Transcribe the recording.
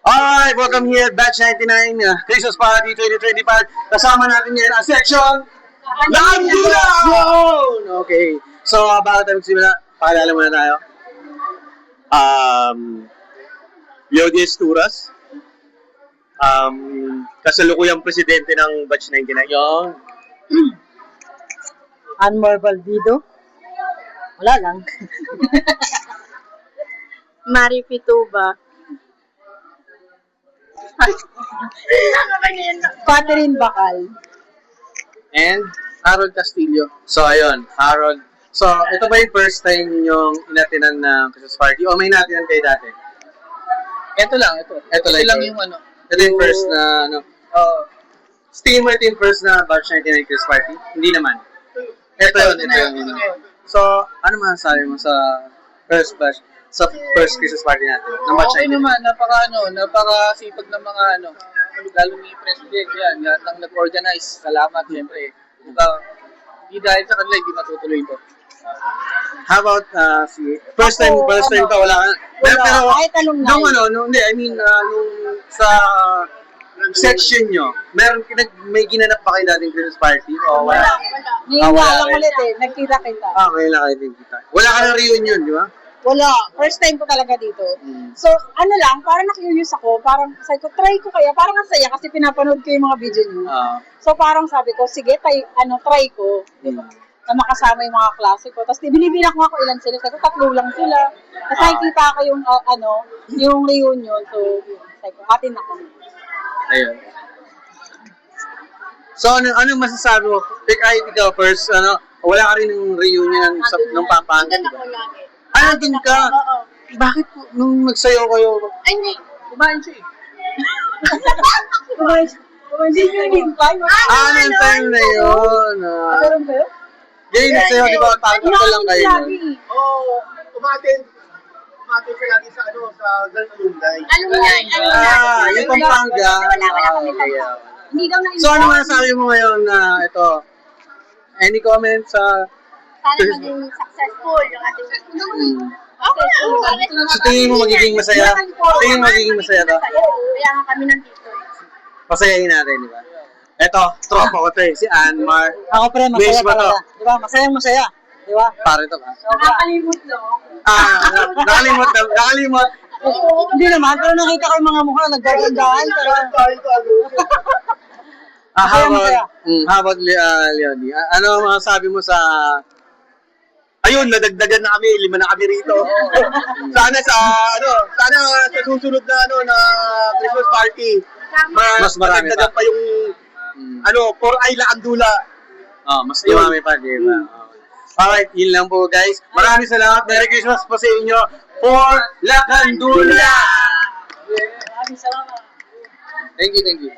Alright, welcome here, Batch 99, Christmas Party 2025. Kasama natin ngayon ang section Landula! Okay, so bago tayo magsimula, pakilala muna tayo. Leody Esturas, kasalukuyang presidente ng Batch 99. Yung Anmar Valdido? Wala lang. Mari Pituba. Catherine Bakal. And Harold Castillo. So ayun, Harold. So ito ba yung first time yung inatinan ng Christmas party? O may inatinan kayo dati? ito lang. Ito lang yung ano. Ito yung first na ano? Tingin mo ito yung first na Batch 99 Christmas party? Hindi naman. Ito yun. So, ano masasabi mo sa first batch, sa first Christmas party natin? Ng Batch Okay 99? naman, napakasipag ng mga lalo ni President yan, lahat ng nag-organize. Salamat, siyempre. Hindi dahil sa kanila, hindi matutuloy ito. How about si first time ka wala ka? Pero kahit anong nung sa section nyo, may ginanap pa kayo dating Christmas party? O wala? Ngayon wala nga lang rin. ulit nagkita-kita. Ngayon lang kayo din kita. Wala ka ng reunion, di ba? Wala. First time ko talaga dito. So, ano lang, parang na-curious ako. Parang sabi ko, try ko kaya. Parang ang saya kasi pinapanood ko yung mga video nyo. So, parang sabi ko, sige, try ko. Na makasama yung mga klase ko. Tapos, binibilang ko ako ilan sila. Sabi ko, 3 lang sila. Tapos, nakikita ko yung, yung reunion. So, sabi ko, atin ako. Ayun. So, ano masasabi mo? Kahit ikaw first, wala ka rin ng reunion ng Pampanga, di ba? Nandun ka? Oo. Bakit po, nung nagsayaw kayo? Ay, hindi. Kumain siya eh. Nung time Nung time na yun. Meron ba yun? Ganyan nagsayaw, di ba? Tanto ko lang kayo. Oo, umatin siya lagi sa sa Girl Alumni. Alumni. Yung Pampanga. Wala kami talaga. Hindi daw na So, ano masasabi mo ngayon na ito? Any comments sa... Sana maging successful yung ating So, tingin mo magiging masaya? Tingin mo magiging masaya to? Kaya nga kami nandito. Pasayahin natin, di ba? Ito, tropa ko to eh, si Anmar. Ako pre, masaya Wish mo to. talaga. Di ba? Masaya. Di ba? Pare to ba? Nakakalimot lang. Nakalimot. Hindi naman, pero nakita ko yung mga mukha, nagdagandahan. How about Leonie? Ano masasabi mo sa... Ayun, nadagdagan na kami, 5 na kami rito. Sana sa susunod na na Christmas party, mas marami pa. Pa yung 4 ay Landula. Mas dumami pa, di ba? Alright, yun lang po guys. Maraming salamat. Merry Christmas po sa inyo for Landula! Maraming salamat. Thank you.